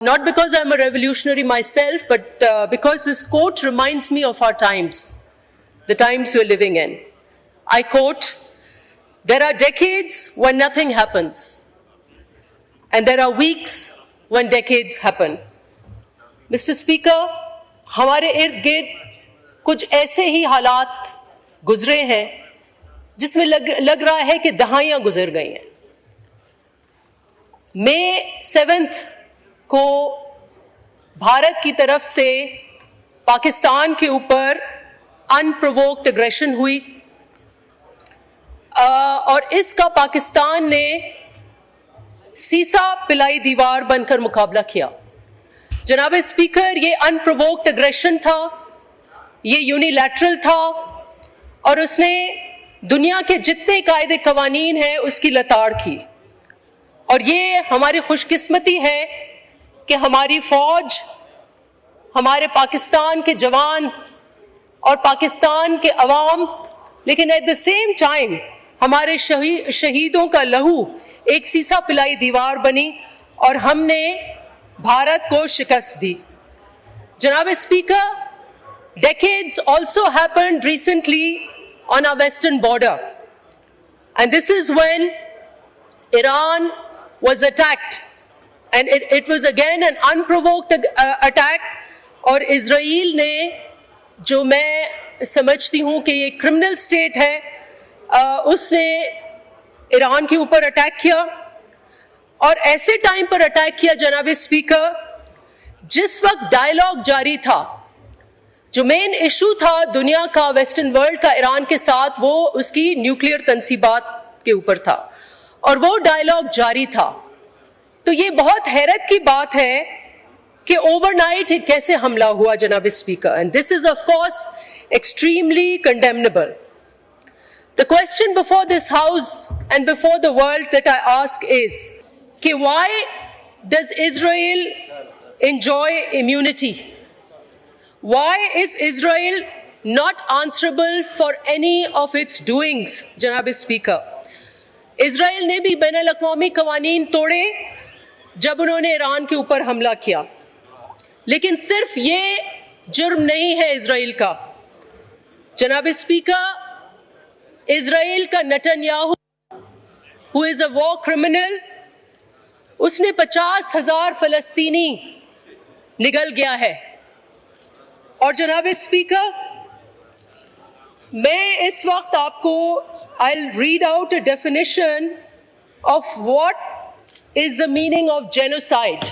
Not because I'm a revolutionary myself, but because this quote reminds me of our times, the times we're living in. I quote, "There are decades when nothing happens, and there are weeks when decades happen." Mr. Speaker, हमारे इर्द गिर्द कुछ ऐसे ही हालात गुजरे हैं जिसमें लग रहा है कि दहाइयां गुजर गई हैं। मई 7 को भारत की तरफ से पाकिस्तान के ऊपर अनप्रोवोक्ड एग्रेशन हुई और इसका पाकिस्तान ने सीसा पिलाई दीवार बनकर मुकाबला किया। जनाब स्पीकर, ये अनप्रोवोक्ड एग्रेशन था, ये यूनिलैटरल था और उसने दुनिया के जितने कायदे कवानीन हैं उसकी लताड़ की। और ये हमारी खुशकिस्मती है कि हमारी फौज, हमारे पाकिस्तान के जवान और पाकिस्तान के अवाम, लेकिन एट द सेम टाइम हमारे शहीदों का लहू एक सीसा पिलाई दीवार बनी और हमने भारत को शिकस्त दी। जनाब speaker, decades also happened recently on our western border, and this is when Iran was attacked, and it was again an unprovoked attack, और इजराइल ने, जो मैं समझती हूँ कि ये क्रिमिनल स्टेट है, उसने ईरान के ऊपर अटैक किया और ऐसे टाइम पर अटैक किया जनाब स्पीकर जिस वक्त डायलॉग जारी था। जो मेन इशू था दुनिया का, वेस्टर्न वर्ल्ड का ईरान के साथ, वो उसकी न्यूक्लियर तंसीबात के ऊपर था और वो डायलॉग जारी था। तो ये बहुत हैरत की बात है कि ओवरनाइट कैसे हमला हुआ जनाब speaker, and this is of course extremely condemnable. The question before this house and before the world that I ask is, why does Israel enjoy immunity? Why is Israel not answerable for any of its doings, Janab Speaker? Israel ने भी बैनुल अक़वामी क़वानीन तोड़े जब उन्होंने Iran के ऊपर हमला किया, लेकिन सिर्फ ये जुर्म नहीं है इजराइल का। जनाब स्पीकर, इजराइल का Netanyahu, who is a war criminal, उसने 50,000 फलस्तीनी निगल गया है। और जनाब स्पीकर, मैं इस वक्त आपको I'll read out a definition of what is the meaning of genocide,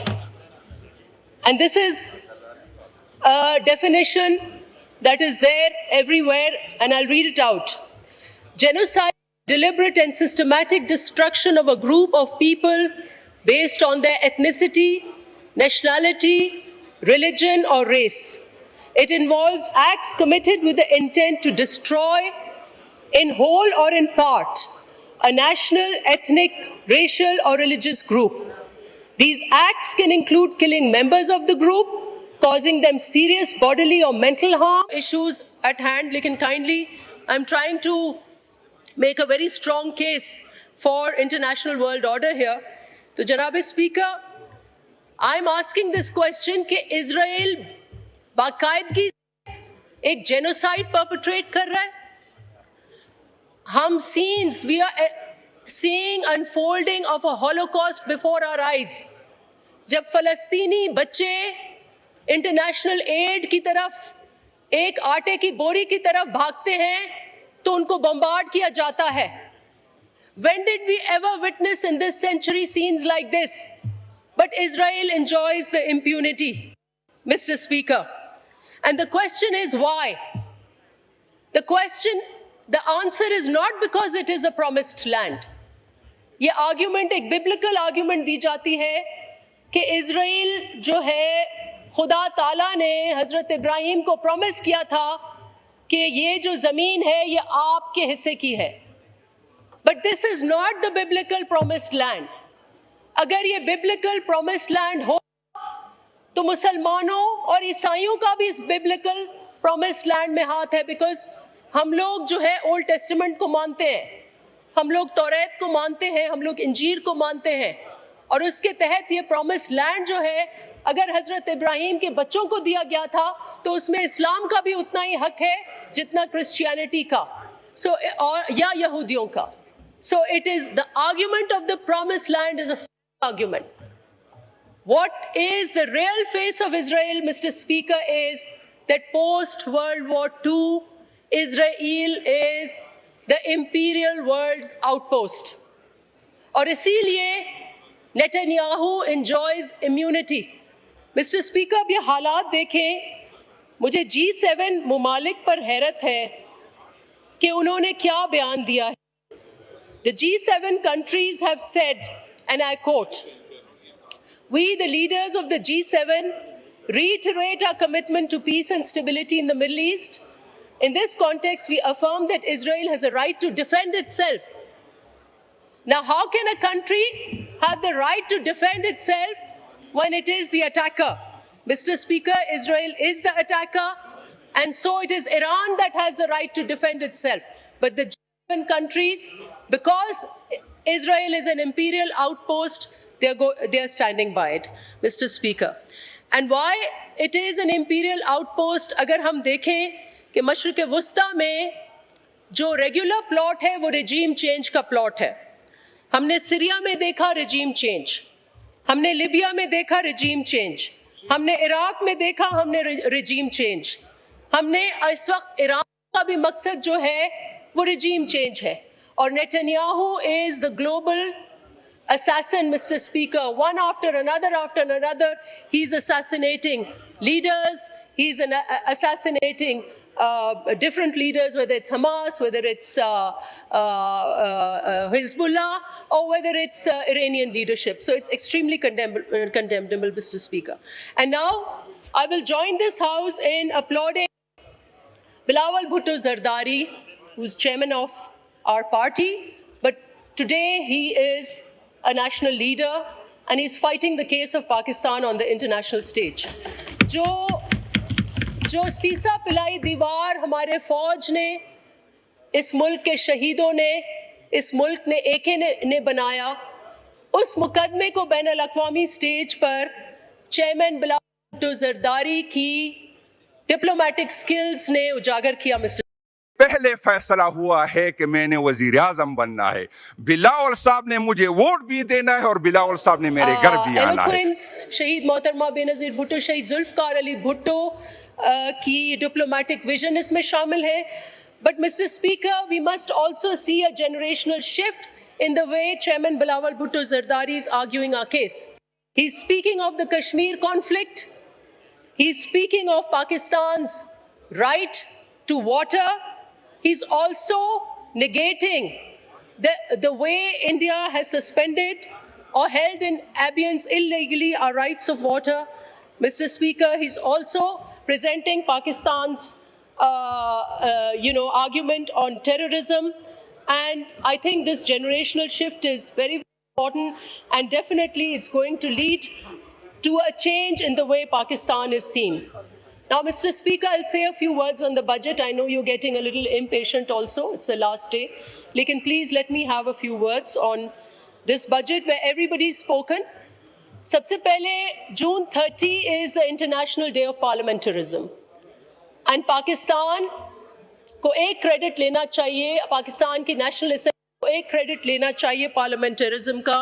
and this is a definition that is there everywhere, and I'll read it out. Genocide, deliberate and systematic destruction of a group of people based on their ethnicity, nationality, religion, or race. It involves acts committed with the intent to destroy, in whole or in part, a national, ethnic, racial, or religious group. These acts can include killing members of the group, causing them serious bodily or mental harm. Issues at hand, lekin kindly, I'm trying to make a very strong case for international world order here. So, Janab Speaker, I'm asking this question कि Israel बाकायदगी एक genocide perpetrate कर रहा है? हम scenes, we are seeing unfolding of a holocaust before our eyes. जब फलस्तीनी बच्चे international add की तरफ एक आटे की बोरी की तरफ भागते हैं तो उनको बम्बार्ड किया जाता है। When did we ever witness in this century scenes like this? But Israel enjoys the impunity, Mr. Speaker. And the question is why? The answer is not because it is a promised land. ये argument एक biblical argument दी जाती है कि Israel जो है, खुदा ताला ने हजरत इब्राहिम को प्रॉमिस किया था कि ये जो ज़मीन है ये आपके हिस्से की है। But this is not the biblical promised land. अगर ये बिब्लिकल प्रॉमिस्ड लैंड हो तो मुसलमानों और ईसाइयों का भी इस बिब्लिकल प्रॉमिस्ड लैंड में हाथ है, बिकॉज हम लोग जो है ओल्ड टेस्टामेंट को मानते हैं, हम लोग तौरात को मानते हैं, हम लोग इंजील को मानते हैं। और उसके तहत ये प्रॉमिस्ड लैंड जो है, अगर हजरत इब्राहिम के बच्चों को दिया गया था तो उसमें इस्लाम का भी उतना ही हक है जितना क्रिश्चियनिटी का, और या यहूदियों का. So it is the argument of the promised land is a argument. What is the real face of Israel, Mr. Speaker, is that post World War II, Israel is the imperial world's outpost. और इसीलिए Netanyahu enjoys immunity. Mr. Speaker, अब ये हालात देखें, मुझे G7 मुमालिक पर हैरत है कि उन्होंने क्या बयान दिया है. The G7 countries have said, and I quote, "We, the leaders of the G7, reiterate our commitment to peace and stability in the Middle East. In this context, we affirm that Israel has a right to defend itself." Now, how can a country have the right to defend itself when it is the attacker? Mr. Speaker, Israel is the attacker, and so it is Iran that has the right to defend itself. But the G7 countries, because Israel is an imperial outpost, they are standing by it, Mr. Speaker. And why it is an imperial outpost, अगर हम देखें कि मशरिक़ वुस्ता में जो regular plot है वो regime change का plot है. हमने सीरिया में देखा regime change, हमने लिबिया में देखा regime change, हमने इराक में देखा हमने regime change, हमने इस वक्त ईरान का भी मकसद जो है वो regime change है. और Netanyahu is the global assassin, Mr. Speaker. One after another, he's assassinating leaders, he's assassinating different leaders, whether it's Hamas, whether it's Hezbollah, or whether it's Iranian leadership. So it's extremely condemnable, Mr. Speaker. And now I will join this House in applauding Bilawal Bhutto Zardari, who's chairman of our party, but today he is a national leader and he's fighting the case of Pakistan on the international stage. जो सीसा पिलाई दीवार हमारे फौज ने, इस मुल्क के शहीदों ने, इस मुल्क ने एके ने बनाया, उस मुकदमे को बैन अल-अक़वामी स्टेज पर चेयरमैन बिलावल भुट्टो ज़रदारी की डिप्लोमेटिक स्किल्स ने उजागर किया. मिस्टर, पहले फैसला हुआ है कि मैंने वजीर आजम बनना है. बिलावल साहब ने मुझे वोट भी देना है और बिलावल साहब ने मेरे घर भी आना है. शहीद मोहतरमा बेनज़ीर भुट्टो, शहीद जुल्फ़कार अली भुट्टो की डिप्लोमेटिक विजन इसमें शामिल है. But Mr. Speaker, we must also see a generational shift in the way Chairman Bilawal Bhutto Zardari is arguing our case. He's speaking of the Kashmir conflict. He's speaking of Pakistan's right to water. He's also negating the way India has suspended or held in abeyance illegally our rights of water. Mr. Speaker, he's also presenting Pakistan's argument on terrorism. And I think this generational shift is very important, and definitely it's going to lead to a change in the way Pakistan is seen. Now, Mr. Speaker, I'll say a few words on the budget. I know you're getting a little impatient also. It's the last day. Lekin, please let me have a few words on this budget where everybody's spoken. Sabse pehle, June 30 is the International Day of Parliamentarism. And Pakistan को एक credit लेना चाहिए, पाकिस्तान की national assembly को एक credit लेना चाहिए पार्लियामेंटरिज्म का,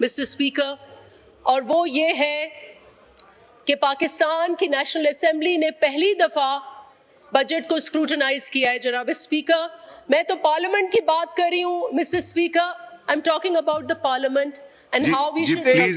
मिस्टर स्पीकर, और वो ये है कि पाकिस्तान की नेशनल असेंबली ने पहली दफ़ा बजट को स्क्रूटनाइज किया है. जनाब स्पीकर, मैं तो पार्लियामेंट की बात कर रही हूँ, mister speaker, I am talking about the parliament and how we should